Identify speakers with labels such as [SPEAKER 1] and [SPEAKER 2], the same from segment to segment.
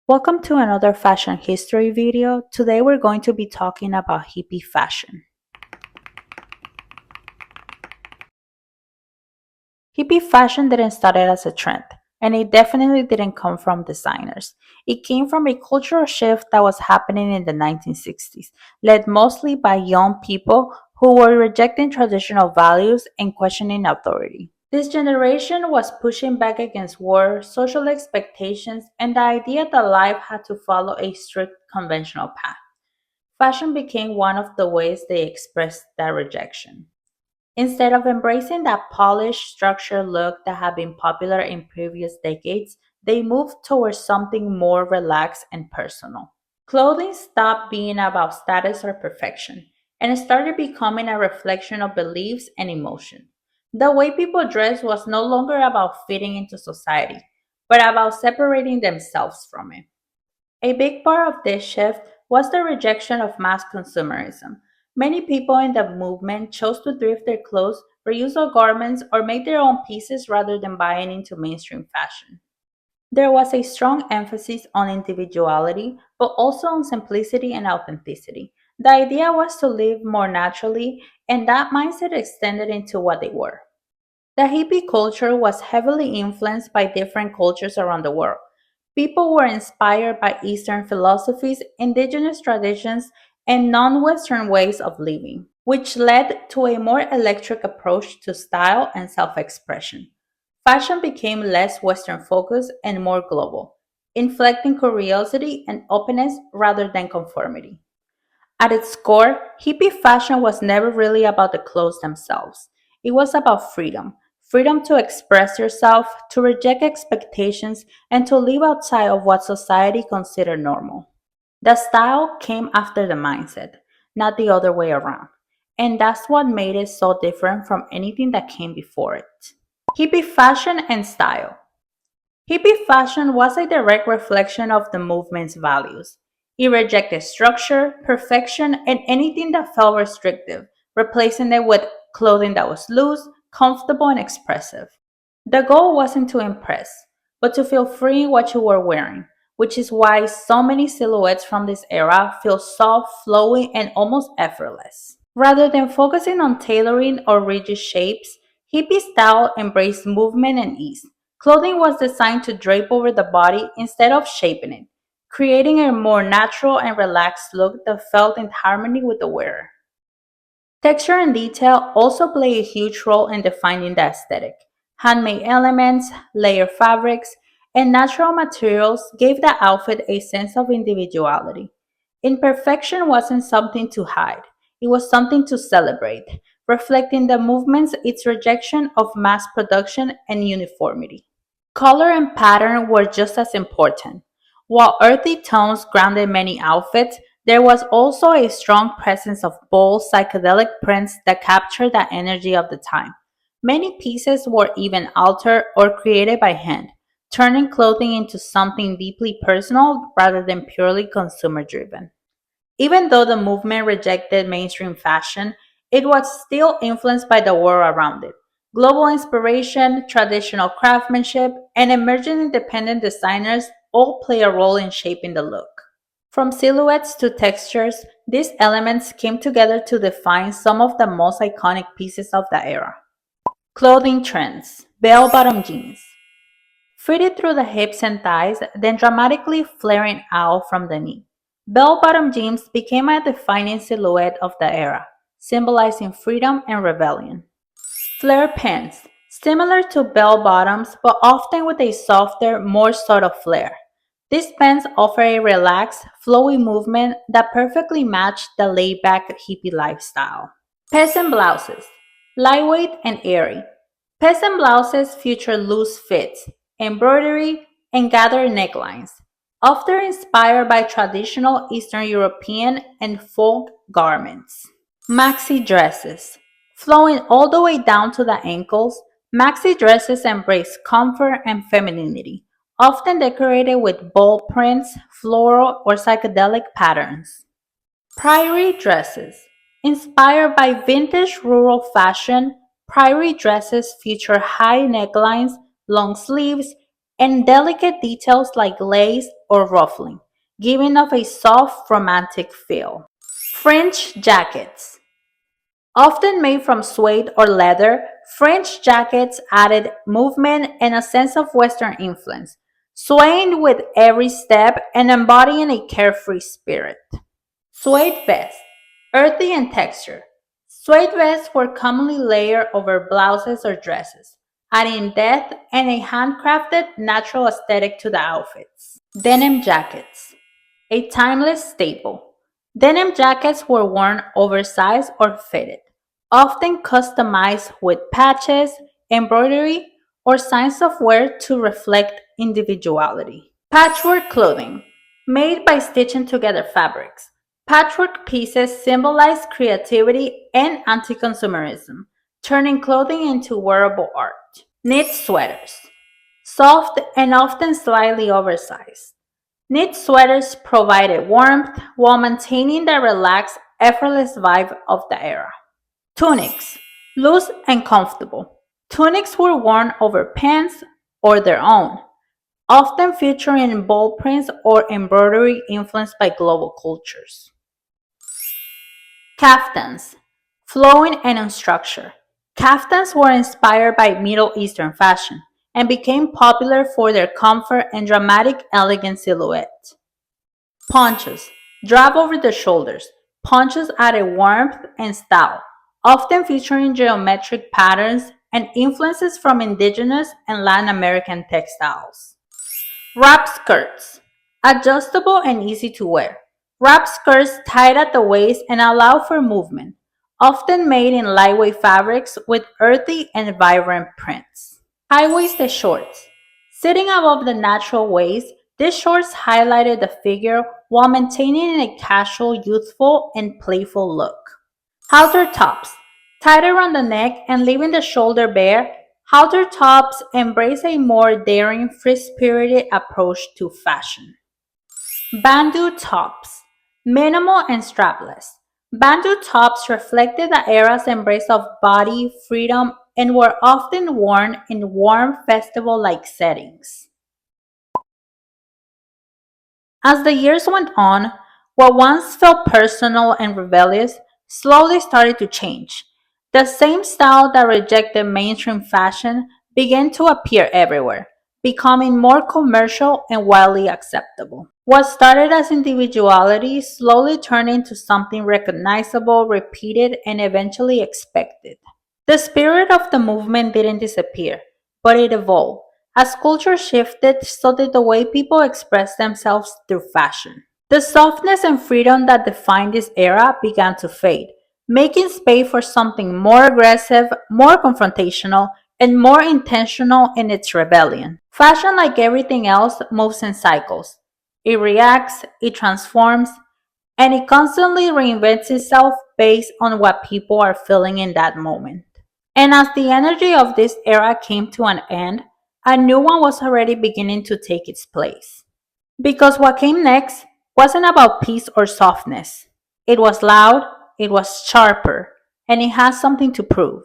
[SPEAKER 1] Welcome to another fashion history video. Today we're going to be talking about hippie fashion. Hippie fashion didn't start as a trend, and it definitely didn't come from designers. It came from a cultural shift that was happening in the 1960s, led mostly by young people who were rejecting traditional values and questioning authority. This generation was pushing back against war, social expectations, and the idea that life had to follow a strict conventional path. Fashion became one of the ways they expressed that rejection. Instead of embracing that polished, structured look that had been popular in previous decades, they moved towards something more relaxed and personal. Clothing stopped being about status or perfection and started becoming a reflection of beliefs and emotion. The way people dressed was no longer about fitting into society, but about separating themselves from it. A big part of this shift was the rejection of mass consumerism. Many people in the movement chose to thrift their clothes, reuse old garments, or make their own pieces rather than buying into mainstream fashion. There was a strong emphasis on individuality, but also on simplicity and authenticity. The idea was to live more naturally, and that mindset extended into what they were. The hippie culture was heavily influenced by different cultures around the world. People were inspired by Eastern philosophies, indigenous traditions, and non Western ways of living, which led to a more electric approach to style and self expression. Fashion became less Western focused and more global, inflecting curiosity and openness rather than conformity. At its core, hippie fashion was never really about the clothes themselves. It was about freedom to express yourself, to reject expectations, and to live outside of what society considered normal. The style came after the mindset, not the other way around. And that's what made it so different from anything that came before it. Hippie fashion and style. Hippie fashion was a direct reflection of the movement's values. It rejected structure, perfection, and anything that felt restrictive, replacing it with clothing that was loose, comfortable, and expressive. The goal wasn't to impress, but to feel free in what you were wearing, which is why so many silhouettes from this era feel soft, flowy, and almost effortless. Rather than focusing on tailoring or rigid shapes, hippie style embraced movement and ease. Clothing was designed to drape over the body instead of shaping it, creating a more natural and relaxed look that felt in harmony with the wearer. Texture and detail also play a huge role in defining the aesthetic. Handmade elements, layered fabrics, and natural materials gave the outfit a sense of individuality. Imperfection wasn't something to hide, it was something to celebrate, reflecting the movement's its rejection of mass production and uniformity. Color and pattern were just as important. While earthy tones grounded many outfits, there was also a strong presence of bold, psychedelic prints that captured the energy of the time. Many pieces were even altered or created by hand, turning clothing into something deeply personal rather than purely consumer driven. Even though the movement rejected mainstream fashion, it was still influenced by the world around it. Global inspiration, traditional craftsmanship, and emerging independent designers all play a role in shaping the look. From silhouettes to textures, these elements came together to define some of the most iconic pieces of the era. Clothing trends: bell bottom jeans. Fitted through the hips and thighs, then dramatically flaring out from the knee. Bell bottom jeans became a defining silhouette of the era, symbolizing freedom and rebellion. Flare pants, similar to bell bottoms but often with a softer, more subtle flare. These pants offer a relaxed, flowy movement that perfectly matched the laid back hippie lifestyle. Peasant blouses, lightweight and airy. Peasant blouses feature loose fits, embroidery, and gathered necklines, often inspired by traditional Eastern European and folk garments. Maxi dresses. Flowing all the way down to the ankles, maxi dresses embrace comfort and femininity, often decorated with bold prints, floral, or psychedelic patterns. Prairie dresses. Inspired by vintage rural fashion, prairie dresses feature high necklines, long sleeves, and delicate details like lace or ruffling, giving off a soft, romantic feel. Fringe jackets. Often made from suede or leather, French jackets added movement and a sense of Western influence, swaying with every step and embodying a carefree spirit. Suede vests, earthy in texture. Suede vests were commonly layered over blouses or dresses, adding depth and a handcrafted, natural aesthetic to the outfits. Denim jackets, a timeless staple. Denim jackets were worn oversized or fitted, often customized with patches, embroidery, or signs of wear to reflect individuality. Patchwork clothing, made by stitching together fabrics. Patchwork pieces symbolize creativity and anti consumerism, turning clothing into wearable art. Knit sweaters, soft and often slightly oversized. Knit sweaters provided warmth while maintaining the relaxed, effortless vibe of the era. Tunics, loose and comfortable. Tunics were worn over pants or their own, often featuring bold prints or embroidery influenced by global cultures. Kaftans, flowing and unstructured. Kaftans were inspired by Middle Eastern fashion and became popular for their comfort and dramatic, elegant silhouette. Ponchos, drap over the shoulders. Ponchos added warmth and style, often featuring geometric patterns and influences from indigenous and Latin American textiles. Wrap skirts, adjustable and easy to wear. Wrap skirts tied at the waist and allow for movement, often made in lightweight fabrics with earthy and vibrant prints. High-waisted shorts. Sitting above the natural waist, these shorts highlighted the figure while maintaining a casual, youthful, and playful look. Halter tops. Tied around the neck and leaving the shoulder bare, halter tops embrace a more daring, free-spirited approach to fashion. Bandeau tops. Minimal and strapless. Bandeau tops reflected the era's embrace of body, freedom, and were often worn in warm festival-like settings. As the years went on, what once felt personal and rebellious slowly started to change. The same style that rejected mainstream fashion began to appear everywhere, becoming more commercial and widely acceptable. What started as individuality slowly turned into something recognizable, repeated, and eventually expected. The spirit of the movement didn't disappear, but it evolved. As culture shifted, so did the way people express themselves through fashion. The softness and freedom that defined this era began to fade, making space for something more aggressive, more confrontational, and more intentional in its rebellion. Fashion, like everything else, moves in cycles. It reacts, it transforms, and it constantly reinvents itself based on what people are feeling in that moment. And as the energy of this era came to an end, a new one was already beginning to take its place. Because what came next wasn't about peace or softness. It was loud, it was sharper, and it has something to prove.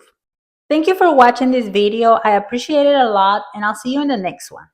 [SPEAKER 1] Thank you for watching this video. I appreciate it a lot, and I'll see you in the next one.